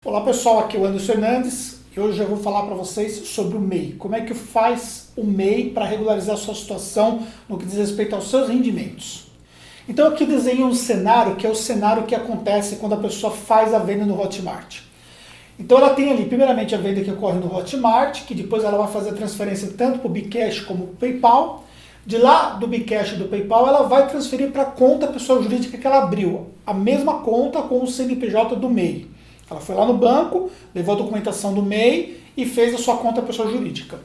Olá pessoal, aqui é o Anderson Fernandes e hoje eu vou falar para vocês sobre o MEI. Como é que faz o MEI para regularizar a sua situação no que diz respeito aos seus rendimentos. Então aqui eu desenhei um cenário que é o cenário que acontece quando a pessoa faz a venda no Hotmart. Então ela tem ali primeiramente a venda que ocorre no Hotmart, que depois ela vai fazer a transferência tanto para o Bcash como para o PayPal. De lá do Bcash e do PayPal ela vai transferir para a conta pessoa jurídica que ela abriu, a mesma conta com o CNPJ do MEI. Ela foi lá no banco, levou a documentação do MEI e fez a sua conta pessoa jurídica.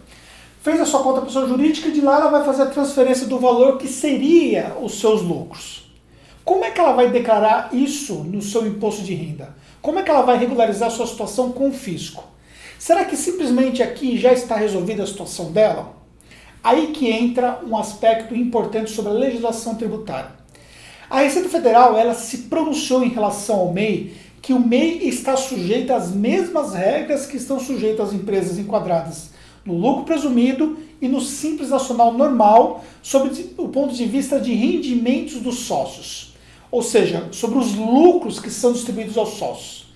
Fez a sua conta pessoa jurídica e de lá ela vai fazer a transferência do valor que seria os seus lucros. Como é que ela vai declarar isso no seu imposto de renda? Como é que ela vai regularizar a sua situação com o fisco? Será que simplesmente aqui já está resolvida a situação dela? Aí que entra um aspecto importante sobre a legislação tributária. A Receita Federal ela se pronunciou em relação ao MEI que o MEI está sujeito às mesmas regras que estão sujeitas às empresas enquadradas no lucro presumido e no Simples Nacional normal, sob o ponto de vista de rendimentos dos sócios, ou seja, sobre os lucros que são distribuídos aos sócios.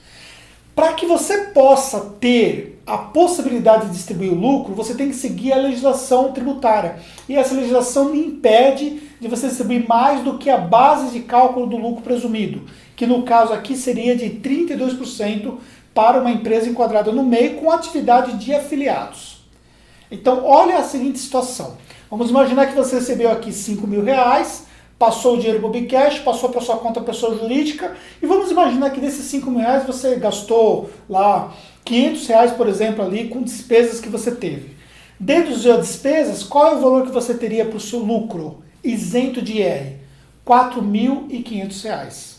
Para que você possa ter a possibilidade de distribuir o lucro, você tem que seguir a legislação tributária. E essa legislação lhe impede de você distribuir mais do que a base de cálculo do lucro presumido, que no caso aqui seria de 32% para uma empresa enquadrada no MEI com atividade de afiliados. Então, olha a seguinte situação. Vamos imaginar que você recebeu aqui R$5.000, passou o dinheiro para o Bcash, passou para sua conta pessoa jurídica, e vamos imaginar que desses R$5.000 você gastou lá R$500, por exemplo, ali com despesas que você teve. Dentro das suas despesas, qual é o valor que você teria para o seu lucro isento de IR? R$4.500.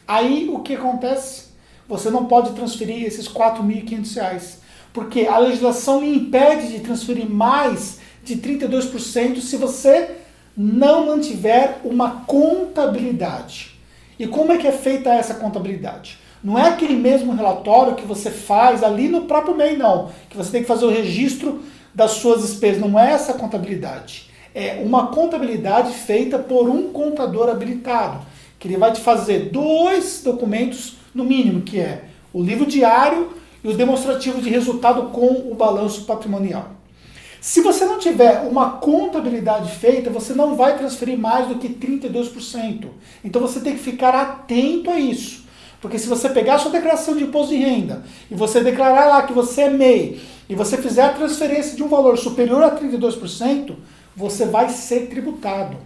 Aí o que acontece? Você não pode transferir esses R$4.500, porque a legislação lhe impede de transferir mais de 32% se você não mantiver uma contabilidade. E como é que é feita essa contabilidade? Não é aquele mesmo relatório que você faz ali no próprio MEI, não. Que você tem que fazer o registro das suas despesas. Não é essa contabilidade. É uma contabilidade feita por um contador habilitado, que ele vai te fazer 2 documentos no mínimo, que é o livro diário e o demonstrativo de resultado com o balanço patrimonial. Se você não tiver uma contabilidade feita, você não vai transferir mais do que 32%. Então você tem que ficar atento a isso. Porque se você pegar a sua declaração de imposto de renda e você declarar lá que você é MEI e você fizer a transferência de um valor superior a 32%, você vai ser tributado.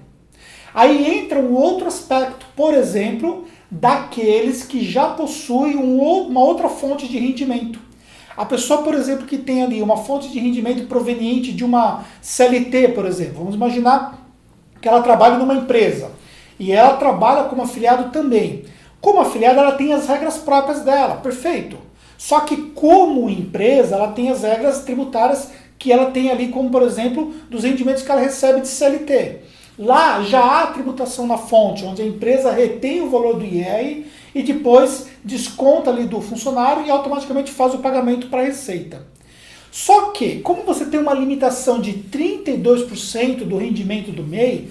Aí entra um outro aspecto, por exemplo, daqueles que já possuem uma outra fonte de rendimento. A pessoa, por exemplo, que tem ali uma fonte de rendimento proveniente de uma CLT, por exemplo. Vamos imaginar que ela trabalha numa empresa e ela trabalha como afiliado também. Como afiliada, ela tem as regras próprias dela, perfeito. Só que como empresa, ela tem as regras tributárias que ela tem ali, como por exemplo, dos rendimentos que ela recebe de CLT. Lá já há tributação na fonte, onde a empresa retém o valor do IR e depois desconta ali do funcionário e automaticamente faz o pagamento para a Receita. Só que, como você tem uma limitação de 32% do rendimento do MEI,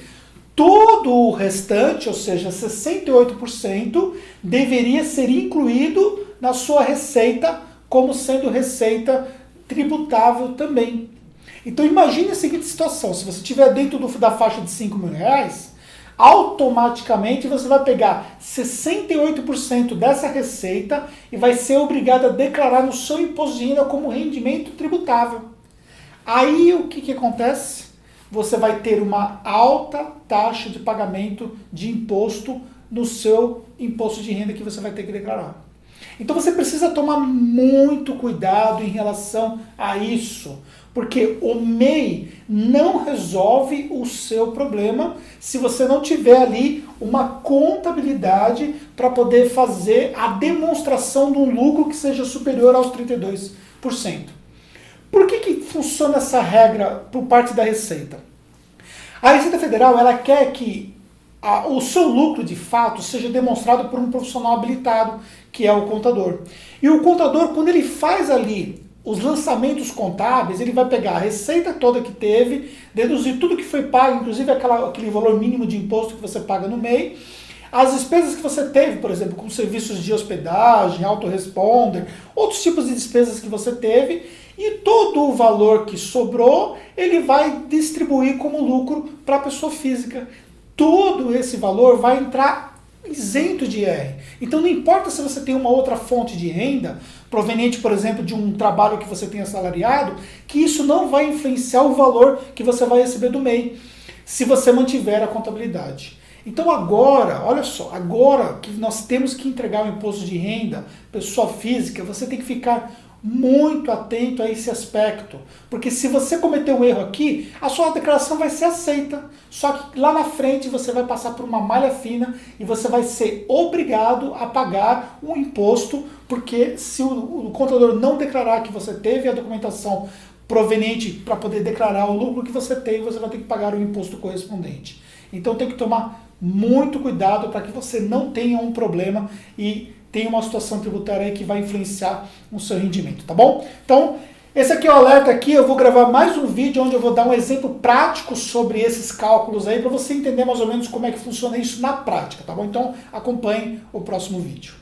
todo o restante, ou seja, 68%, deveria ser incluído na sua receita como sendo receita tributável também. Então imagine a seguinte situação, se você estiver dentro da faixa de R$5.000, automaticamente você vai pegar 68% dessa receita e vai ser obrigado a declarar no seu imposto de renda como rendimento tributável. Aí o que acontece? Você vai ter uma alta taxa de pagamento de imposto no seu imposto de renda que você vai ter que declarar. Então você precisa tomar muito cuidado em relação a isso, porque o MEI não resolve o seu problema se você não tiver ali uma contabilidade para poder fazer a demonstração de um lucro que seja superior aos 32%. Por que funciona essa regra por parte da Receita? A Receita Federal ela quer que o seu lucro de fato seja demonstrado por um profissional habilitado, que é o contador. E o contador, quando ele faz ali os lançamentos contábeis, ele vai pegar a receita toda que teve, deduzir tudo que foi pago, inclusive aquele valor mínimo de imposto que você paga no MEI, As despesas que você teve, por exemplo, com serviços de hospedagem, autoresponder, outros tipos de despesas que você teve, e todo o valor que sobrou, ele vai distribuir como lucro para a pessoa física. Todo esse valor vai entrar isento de IR. Então não importa se você tem uma outra fonte de renda, proveniente, por exemplo, de um trabalho que você tenha assalariado, que isso não vai influenciar o valor que você vai receber do MEI, se você mantiver a contabilidade. Então agora, olha só, agora que nós temos que entregar o imposto de renda, pessoa física, você tem que ficar muito atento a esse aspecto, porque se você cometer um erro aqui, a sua declaração vai ser aceita, só que lá na frente você vai passar por uma malha fina e você vai ser obrigado a pagar um imposto, porque se o contador não declarar que você teve a documentação proveniente para poder declarar o lucro que você tem, você vai ter que pagar o imposto correspondente. Então tem que tomar muito cuidado para que você não tenha um problema e tenha uma situação tributária aí que vai influenciar no seu rendimento, tá bom? Então, esse aqui é o alerta aqui, eu vou gravar mais um vídeo onde eu vou dar um exemplo prático sobre esses cálculos aí, para você entender mais ou menos como é que funciona isso na prática, tá bom? Então, acompanhe o próximo vídeo.